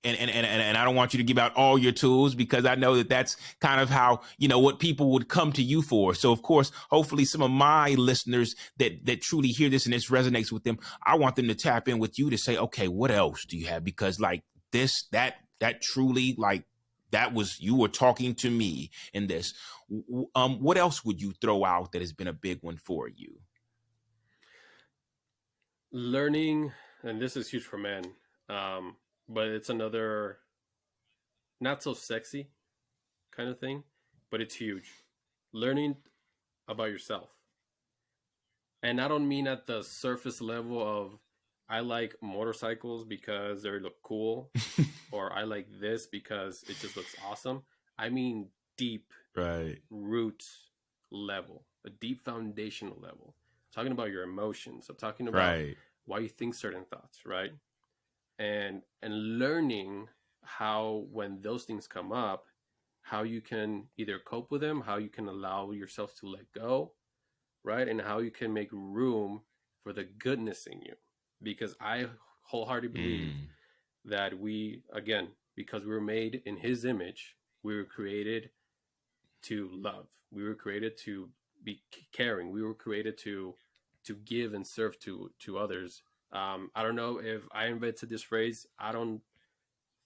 [SPEAKER 1] And I don't want you to give out all your tools, because I know that that's kind of how, what people would come to you for. So of course, hopefully some of my listeners that truly hear this and this resonates with them, I want them to tap in with you to say, okay, what else do you have? Because like this, that truly, like, that was, you were talking to me in this. What else would you throw out that has been a big one for you?
[SPEAKER 2] Learning, and this is huge for men, but it's another not so sexy kind of thing, but it's huge. Learning about yourself. And I don't mean at the surface level of I like motorcycles because they look cool, or I like this because it just looks awesome. I mean deep
[SPEAKER 1] Right.
[SPEAKER 2] root level, a deep foundational level. I'm talking about your emotions. I'm talking about
[SPEAKER 1] Right.
[SPEAKER 2] why you think certain thoughts, right? And learning how, when those things come up, how you can either cope with them, how you can allow yourself to let go, right? And how you can make room for the goodness in you. Because I wholeheartedly believe that we, again, because we were made in his image, we were created to love. We were created to be caring. We were created to give and serve to others. I don't know if I invented this phrase. I don't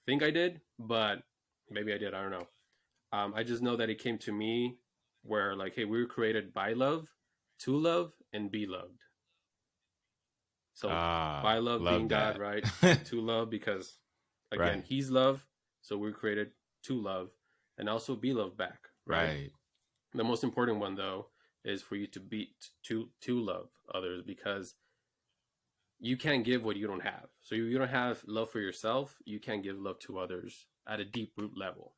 [SPEAKER 2] think I did, but maybe I did. I don't know. I just know that it came to me where, like, hey, we were created by love, to love, and be loved. So by love being
[SPEAKER 1] Love
[SPEAKER 2] God,
[SPEAKER 1] that.
[SPEAKER 2] right? To love because, again,
[SPEAKER 1] Right.
[SPEAKER 2] he's love. So we're created to love and also be loved back, right?
[SPEAKER 1] Right.
[SPEAKER 2] The most important one, though, is for you to be to love others, because you can't give what you don't have. So you don't have love for yourself, you can't give love to others at a deep root level.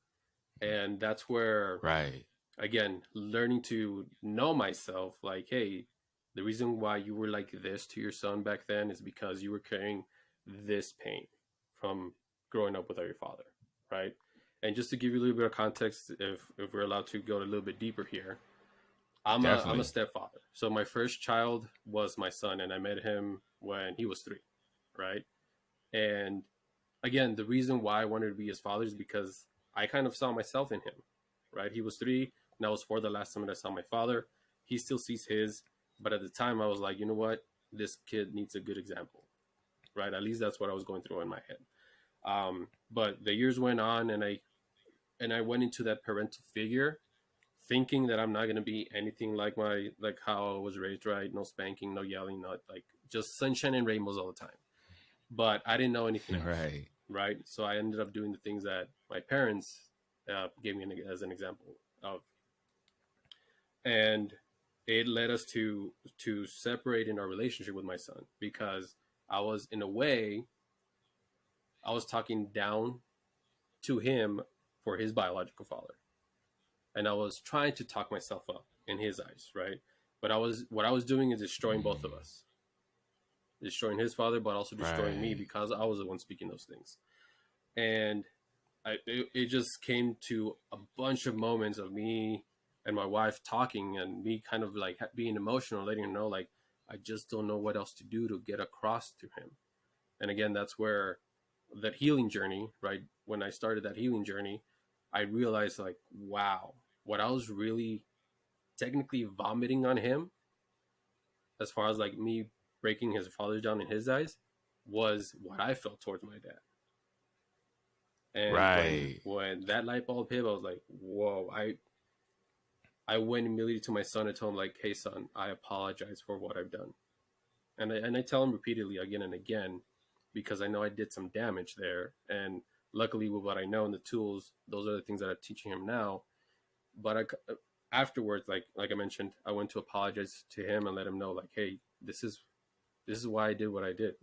[SPEAKER 2] And that's where,
[SPEAKER 1] Right.
[SPEAKER 2] again, learning to know myself, like, hey, the reason why you were like this to your son back then is because you were carrying this pain from growing up without your father, right? And just to give you a little bit of context, if we're allowed to go a little bit deeper here, I'm a
[SPEAKER 1] Definitely.
[SPEAKER 2] stepfather. So my first child was my son, and I met him when he was 3, right? And again, the reason why I wanted to be his father is because I kind of saw myself in him, right? He was 3, and I was 4 the last time that I saw my father. He still sees his, but at the time I was like, you know what? This kid needs a good example, right? At least that's what I was going through in my head. But the years went on, and I went into that parental figure, thinking that I'm not gonna be anything like how I was raised, right? No spanking, no yelling, not like just sunshine and rainbows all the time. But I didn't know anything else,
[SPEAKER 1] Right.
[SPEAKER 2] right? So I ended up doing the things that my parents gave me as an example of, and it led us to separate in our relationship with my son, because I was, in a way, I was talking down to him for his biological father, and I was trying to talk myself up in his eyes, right? But what I was doing is destroying both of us, destroying his father, but also destroying me,
[SPEAKER 1] Right.
[SPEAKER 2] because I was the one speaking those things. And it just came to a bunch of moments of me and my wife talking, and me kind of like being emotional, letting her know, like, I just don't know what else to do to get across to him. And again, that's where that healing journey, right? When I started that healing journey, I realized, like, wow, what I was really technically vomiting on him, as far as like me breaking his father down in his eyes, was what I felt towards my dad. And
[SPEAKER 1] Right.
[SPEAKER 2] when that light bulb hit, I was like, whoa. I went immediately to my son and told him, like, hey son, I apologize for what I've done. And I tell him repeatedly, again and again, because I know I did some damage there. And luckily, with what I know and the tools, those are the things that I'm teaching him now. But afterwards, like I mentioned, I went to apologize to him and let him know, like, hey, this is why I did what I did.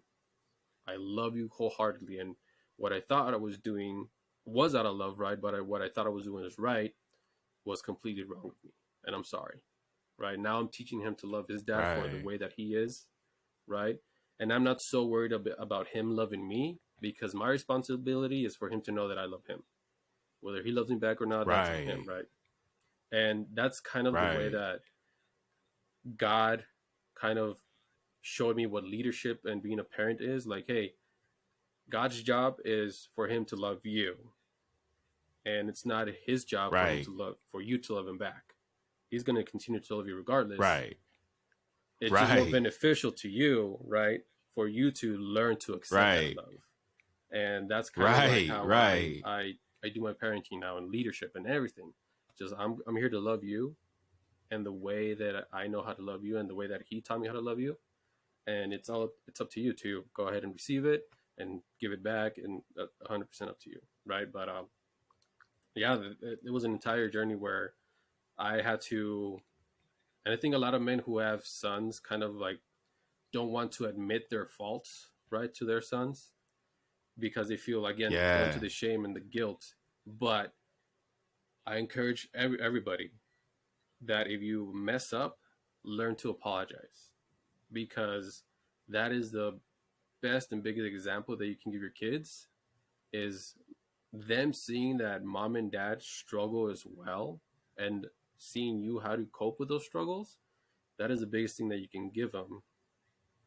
[SPEAKER 2] I love you wholeheartedly, and what I thought I was doing was out of love, right? But what I thought I was doing was right was completely wrong with me, and I'm sorry. Right now, I'm teaching him to love his dad for the
[SPEAKER 1] Right.
[SPEAKER 2] way that he is, right? And I'm not so worried about him loving me, because my responsibility is for him to know that I love him. Whether he loves me back or not, that's on him,
[SPEAKER 1] Right.
[SPEAKER 2] right? And that's kind of the way
[SPEAKER 1] Right.
[SPEAKER 2] that God kind of showed me what leadership and being a parent is. Like, hey, God's job is for him to love you, and it's not his job for him
[SPEAKER 1] Right.
[SPEAKER 2] to love for you to love him back. He's going to continue to love you regardless.
[SPEAKER 1] Right.
[SPEAKER 2] It's just more
[SPEAKER 1] Right.
[SPEAKER 2] beneficial to you, right? For you to learn to accept that
[SPEAKER 1] Right.
[SPEAKER 2] love. And that's kind of like
[SPEAKER 1] Right.
[SPEAKER 2] how
[SPEAKER 1] Right.
[SPEAKER 2] I do my parenting now, and leadership and everything. Just I'm here to love you, and the way that I know how to love you, and the way that he taught me how to love you. And it's up to you to go ahead and receive it and give it back, and 100% up to you, right? But yeah, it was an entire journey where I had to, and I think a lot of men who have sons kind of like don't want to admit their faults, right, to their sons, because they feel, again, prone to
[SPEAKER 1] Yeah.
[SPEAKER 2] the shame and the guilt. But I encourage everybody that if you mess up, learn to apologize, because that is the best and biggest example that you can give your kids, is them seeing that mom and dad struggle as well, and seeing you how to cope with those struggles. That is the biggest thing that you can give them,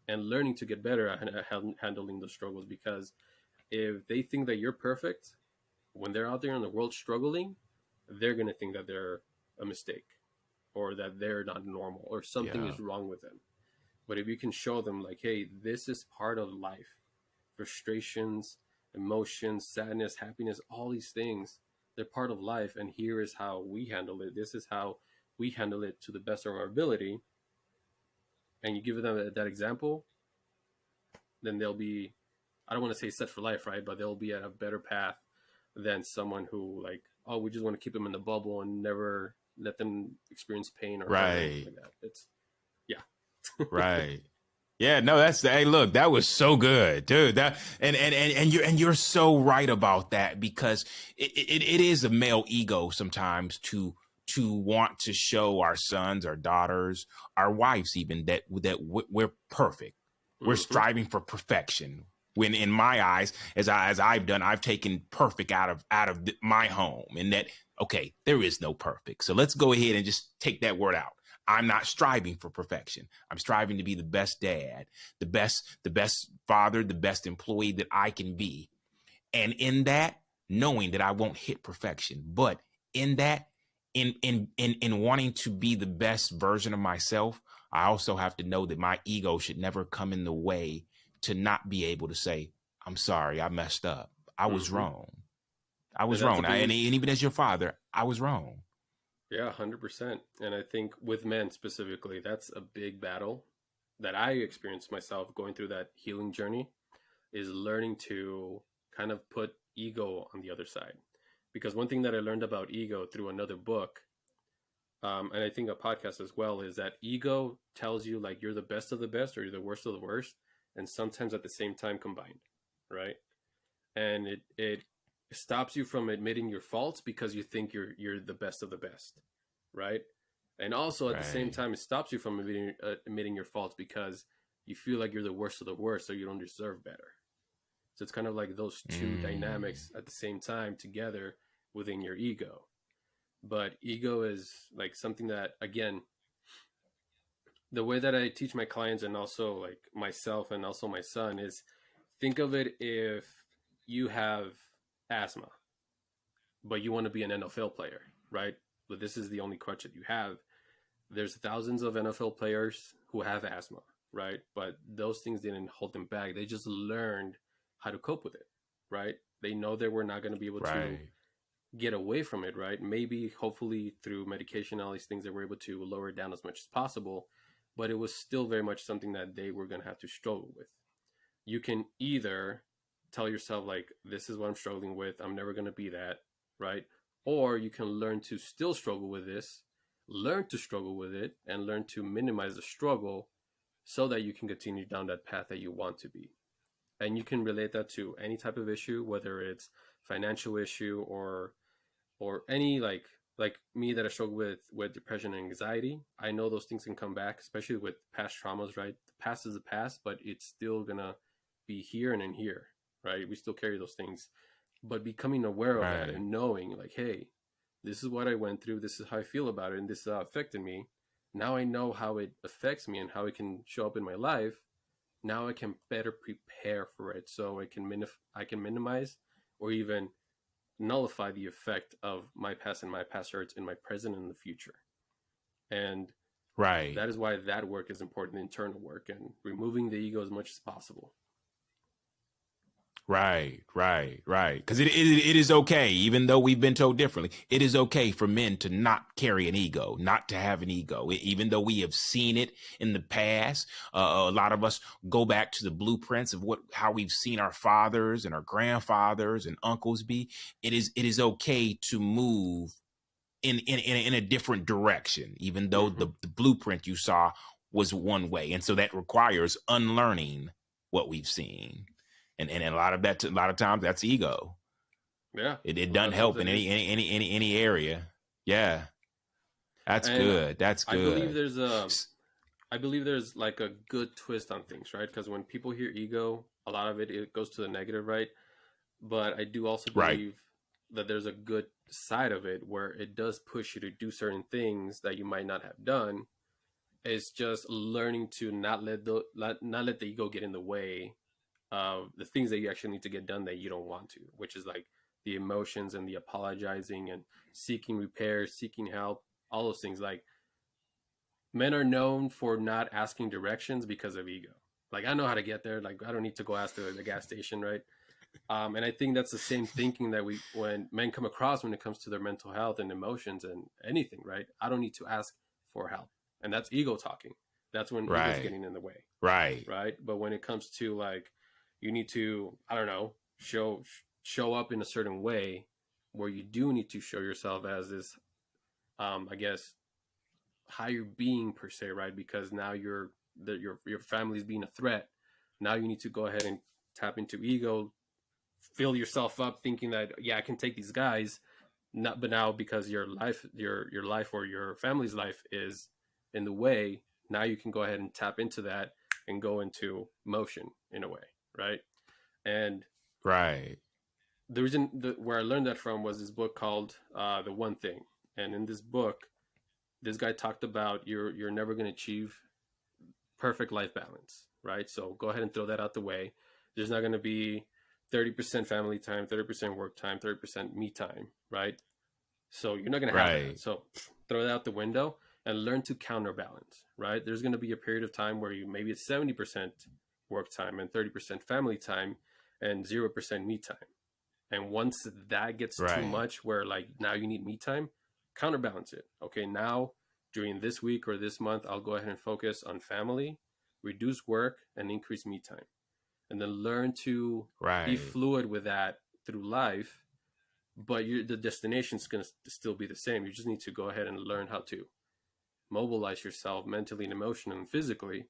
[SPEAKER 2] and learning to get better at handling those struggles. Because if they think that you're perfect when they're out there in the world struggling, they're going to think that they're a mistake, or that they're not normal, or something
[SPEAKER 1] Yeah.
[SPEAKER 2] is wrong with them. But if you can show them, like, hey, this is part of life, frustrations, emotions, sadness, happiness, all these things, they're part of life, and here is how we handle it. This is how we handle it to the best of our ability. And you give them that example, then they'll be, I don't want to say set for life, right? But they'll be at a better path than someone who, like, oh, we just want to keep them in the bubble and never let them experience pain or hurt or anything
[SPEAKER 1] Right.
[SPEAKER 2] like that. It's, yeah.
[SPEAKER 1] Right. Yeah, no, that's hey, look, that was so good, dude. That and you're so right about that, because it is a male ego sometimes to want to show our sons, our daughters, our wives, even that we're perfect. We're
[SPEAKER 2] Mm-hmm.
[SPEAKER 1] striving for perfection. When in my eyes, as I've done, I've taken perfect out of my home, and that okay, there is no perfect. So let's go ahead and just take that word out. I'm not striving for perfection. I'm striving to be the best dad, the best father, the best employee that I can be. And in that, knowing that I won't hit perfection, but in that, in wanting to be the best version of myself, I also have to know that my ego should never come in the way to not be able to say, I'm sorry, I messed up. I was
[SPEAKER 2] Mm-hmm.
[SPEAKER 1] wrong. I
[SPEAKER 2] And
[SPEAKER 1] was
[SPEAKER 2] that's a
[SPEAKER 1] wrong. And
[SPEAKER 2] big,
[SPEAKER 1] even as your father, I was wrong.
[SPEAKER 2] yeah, 100%. And I think with men specifically, that's a big battle that I experienced myself going through that healing journey, is learning to kind of put ego on the other side. Because one thing that I learned about ego through another book, and I think a podcast as well, is that ego tells you like you're the best of the best or you're the worst of the worst, and sometimes at the same time combined, right? And it stops you from admitting your faults because you think you're the best of the best, right? And also at the same
[SPEAKER 1] Right.
[SPEAKER 2] time, it stops you from admitting your faults because you feel like you're the worst of the worst, so you don't deserve better. So it's kind of like those two
[SPEAKER 1] Mm.
[SPEAKER 2] dynamics at the same time together within your ego. But ego is like something that, again, the way that I teach my clients and also like myself and also my son is, think of it if you have asthma, but you want to be an NFL player, right? But this is the only crutch that you have. There's thousands of NFL players who have asthma, right? But those things didn't hold them back. They just learned how to cope with it, right? They know they were not going to be able to
[SPEAKER 1] Right.
[SPEAKER 2] get away from it, right? Maybe, hopefully, through medication, all these things, they were able to lower it down as much as possible. But it was still very much something that they were going to have to struggle with. You can either tell yourself, like, this is what I'm struggling with, I'm never going to be that, right? Or you can learn to still struggle with this, learn to struggle with it, and learn to minimize the struggle so that you can continue down that path that you want to be. And you can relate that to any type of issue, whether it's financial issue or any like me that I struggle with depression and anxiety. I know those things can come back, especially with past traumas, right? The past is the past, but it's still gonna be here and in here, right? We still carry those things. But becoming aware of that
[SPEAKER 1] Right.
[SPEAKER 2] and knowing like, hey, this is what I went through, this is how I feel about it, and this is how it affected me. Now I know how it affects me and how it can show up in my life. Now I can better prepare for it, so I can minimize or even nullify the effect of my past and my past hurts in my present and the future. And
[SPEAKER 1] Right.
[SPEAKER 2] that is why that work is important, internal work and removing the ego as much as possible.
[SPEAKER 1] Right, right, right. Because it is okay, even though we've been told differently, it is okay for men to not carry an ego, not to have an ego, even though we have seen it in the past. A lot of us go back to the blueprints of how we've seen our fathers and our grandfathers and uncles be. It is okay to move in a different direction, even though
[SPEAKER 2] Mm-hmm.
[SPEAKER 1] the blueprint you saw was one way, and so that requires unlearning what we've seen, and a lot of times that's ego.
[SPEAKER 2] Yeah,
[SPEAKER 1] It
[SPEAKER 2] a lot
[SPEAKER 1] doesn't
[SPEAKER 2] of times
[SPEAKER 1] help
[SPEAKER 2] it
[SPEAKER 1] in
[SPEAKER 2] is.
[SPEAKER 1] any area. Yeah, that's
[SPEAKER 2] And
[SPEAKER 1] good. That's
[SPEAKER 2] I believe
[SPEAKER 1] good.
[SPEAKER 2] there's a I believe there's like a good twist on things, right? Because when people hear ego, a lot of it goes to the negative, right? But I do also
[SPEAKER 1] Right,
[SPEAKER 2] believe that there's a good side of it where it does push you to do certain things that you might not have done. It's just learning to not let the ego get in the way of the things that you actually need to get done that you don't want to, which is like the emotions and the apologizing and seeking repair, seeking help, all those things. Like, men are known for not asking directions because of ego. Like, I know how to get there. Like, I don't need to go ask the gas station, right? And I think that's the same thinking that when men come across when it comes to their mental health and emotions and anything, right? I don't need to ask for help, and that's ego talking. That's when ego's
[SPEAKER 1] right,
[SPEAKER 2] getting in the way,
[SPEAKER 1] right,
[SPEAKER 2] right? But when it comes to like, you need to, I don't know, show up in a certain way, where you do need to show yourself as this, I guess, higher being per se, right? Because now your family's being a threat. Now you need to go ahead and tap into ego, fill yourself up thinking that, yeah, I can take these guys. Not, but now because your life or your family's life is in the way, now you can go ahead and tap into that and go into motion in a way, right? And
[SPEAKER 1] right,
[SPEAKER 2] the reason where I learned that from was this book called The One Thing. And in this book, this guy talked about you're never going to achieve perfect life balance, right? So go ahead and throw that out the way. There's not going to be 30% family time, 30% work time, 30% me time, right? So you're not going to have that.
[SPEAKER 1] right,
[SPEAKER 2] So throw that out the window and learn to counterbalance, right? There's going to be a period of time where you maybe it's 70% work time and 30% family time and 0% me time. And once that gets too
[SPEAKER 1] right,
[SPEAKER 2] much, where like now you need me time, counterbalance it. Okay, now during this week or this month, I'll go ahead and focus on family, reduce work, and increase me time. And then learn to be
[SPEAKER 1] right,
[SPEAKER 2] fluid with that through life, but the destination is going to still be the same. You just need to go ahead and learn how to mobilize yourself mentally and emotionally and physically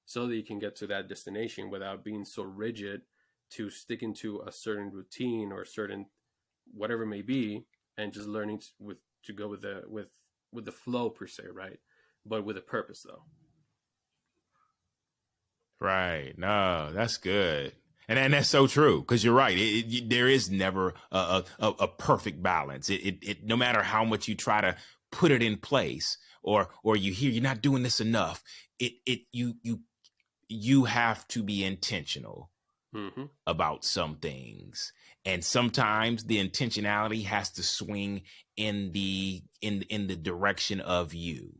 [SPEAKER 2] so that you can get to that destination without being so rigid to stick into a certain routine or a certain whatever it may be, and just learning to go with the flow per se, right? But with a purpose though.
[SPEAKER 1] Right. No, that's good. And that's so true, because you're right. There is never a perfect balance. No matter how much you try to put it in place, or you hear you're not doing this enough, you have to be intentional
[SPEAKER 2] Mm-hmm.
[SPEAKER 1] about some things, and sometimes the intentionality has to swing in the direction of you,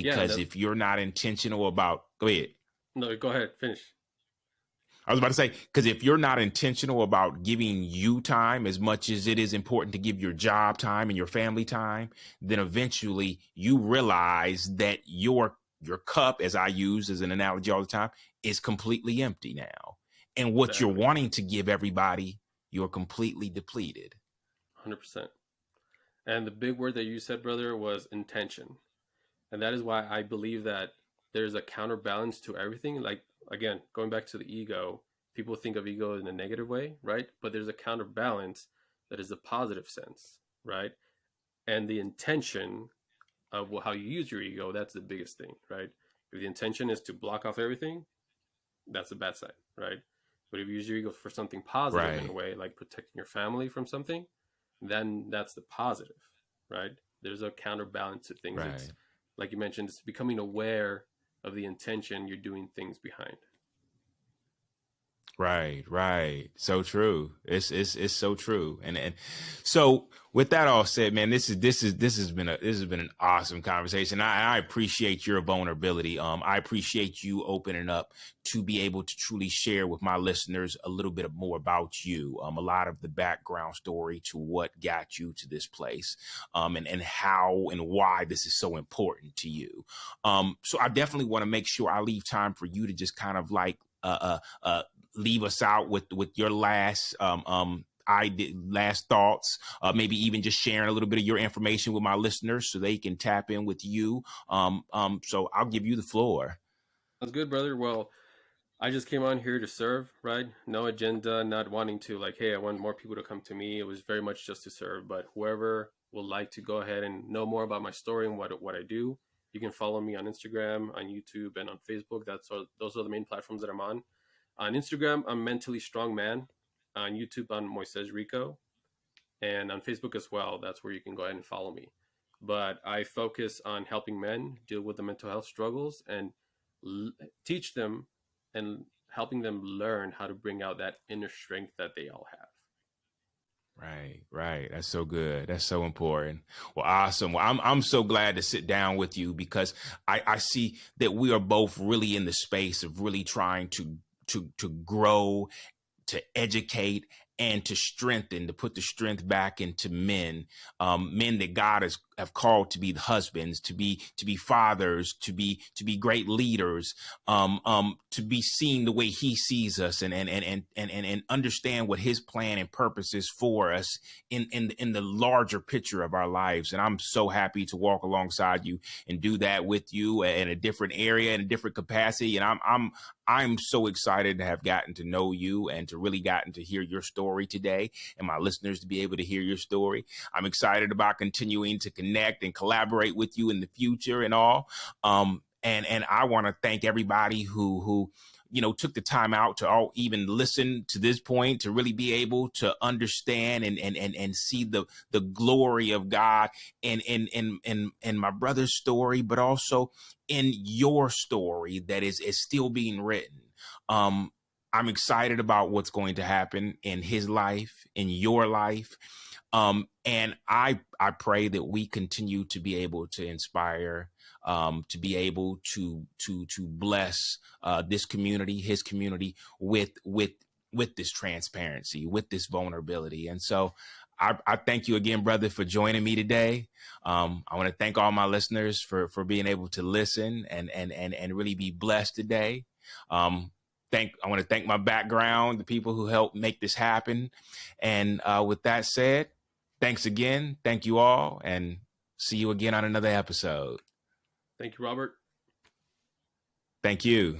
[SPEAKER 2] Yeah, and
[SPEAKER 1] because
[SPEAKER 2] that's
[SPEAKER 1] if you're not intentional about, go ahead.
[SPEAKER 2] no. Go ahead, finish.
[SPEAKER 1] I was about to say, because if you're not intentional about giving you time as much as it is important to give your job time and your family time, then eventually you realize that your cup, as I use as an analogy all the time, is completely empty now. And what you're
[SPEAKER 2] Exactly,
[SPEAKER 1] wanting to give everybody, you're completely depleted.
[SPEAKER 2] 100%. And the big word that you said, brother, was intention. And that is why I believe that there's a counterbalance to everything. Like, again, going back to the ego, people think of ego in a negative way, right? But there's a counterbalance that is a positive sense, right? And the intention of how you use your ego, that's the biggest thing, right? If the intention is to block off everything, that's the bad side, right? But if you use your ego for something positive in a
[SPEAKER 1] Right,
[SPEAKER 2] way, like protecting your family from something, then that's the positive, right? There's a counterbalance to things. It's
[SPEAKER 1] right.
[SPEAKER 2] like you mentioned, it's becoming aware of the intention you're doing things behind.
[SPEAKER 1] Right, right. So true. It's so true. And so with that all said, man, this has been an awesome conversation. I appreciate your vulnerability. I appreciate you opening up to be able to truly share with my listeners a little bit more about you. A lot of the background story to what got you to this place. And how and why this is so important to you. So I definitely want to make sure I leave time for you to just kind of like leave us out with your last last thoughts, maybe even just sharing a little bit of your information with my listeners so they can tap in with you. So I'll give you the floor.
[SPEAKER 2] That's good, brother. Well, I just came on here to serve, right? No agenda, not wanting to like, hey, I want more people to come to me. It was very much just to serve. But whoever would like to go ahead and know more about my story and what I do, you can follow me on Instagram, on YouTube, and on Facebook. Those are the main platforms that I'm on. On Instagram, I'm Mentally Strong Man. On YouTube, I'm Moises Rico, and on Facebook as well. That's where you can go ahead and follow me. But I focus on helping men deal with the mental health struggles and l- teach them and helping them learn how to bring out that inner strength that they all have.
[SPEAKER 1] Right, right. That's so good. That's so important. Well, awesome. Well, I'm so glad to sit down with you, because I see that we are both really in the space of really trying to grow, to educate, and to strengthen, to put the strength back into men, men that God has have called to be the husbands, to be fathers, to be great leaders, to be seen the way He sees us, and understand what His plan and purpose is for us in the larger picture of our lives. And I'm so happy to walk alongside you and do that with you in a different area, in a different capacity. And I'm so excited to have gotten to know you and to really gotten to hear your story today, and my listeners to be able to hear your story. I'm excited about continuing to connect and collaborate with you in the future and all. And I want to thank everybody who took the time out to all even listen to this point, to really be able to understand and see the glory of God in my brother's story, but also in your story that is still being written. Um, I'm excited about what's going to happen in his life, in your life. And I pray that we continue to be able to inspire, to be able to bless this community, his community, with this transparency, with this vulnerability. And so I thank you again, brother, for joining me today. I want to thank all my listeners for being able to listen and really be blessed today. Um, want to thank my background, the people who helped make this happen. And with that said, thanks again. Thank you all, and see you again on another episode.
[SPEAKER 2] Thank you, Robert.
[SPEAKER 1] Thank you.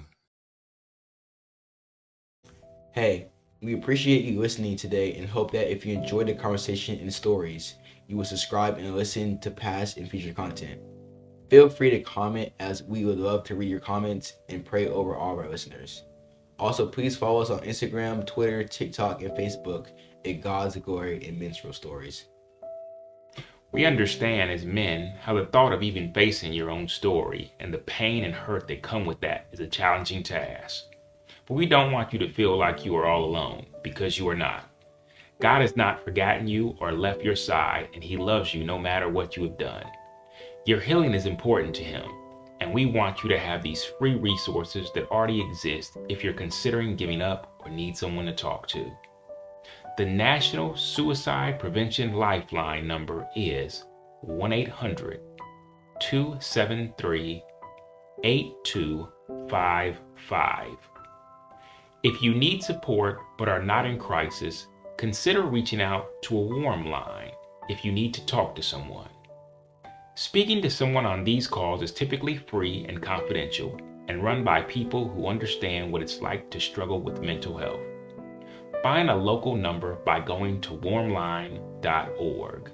[SPEAKER 3] Hey, we appreciate you listening today and hope that if you enjoyed the conversation and stories, you will subscribe and listen to past and future content. Feel free to comment, as we would love to read your comments and pray over all of our listeners. Also, please follow us on Instagram, Twitter, TikTok, and Facebook at God's Glory and Menstrual Stories.
[SPEAKER 1] We understand as men how the thought of even facing your own story and the pain and hurt that come with that is a challenging task. But we don't want you to feel like you are all alone, because you are not. God has not forgotten you or left your side, and He loves you no matter what you have done. Your healing is important to Him, and we want you to have these free resources that already exist if you're considering giving up or need someone to talk to. The National Suicide Prevention Lifeline number is 1-800-273-8255. If you need support but are not in crisis, consider reaching out to a warm line if you need to talk to someone. Speaking to someone on these calls is typically free and confidential and run by people who understand what it's like to struggle with mental health. Find a local number by going to warmline.org.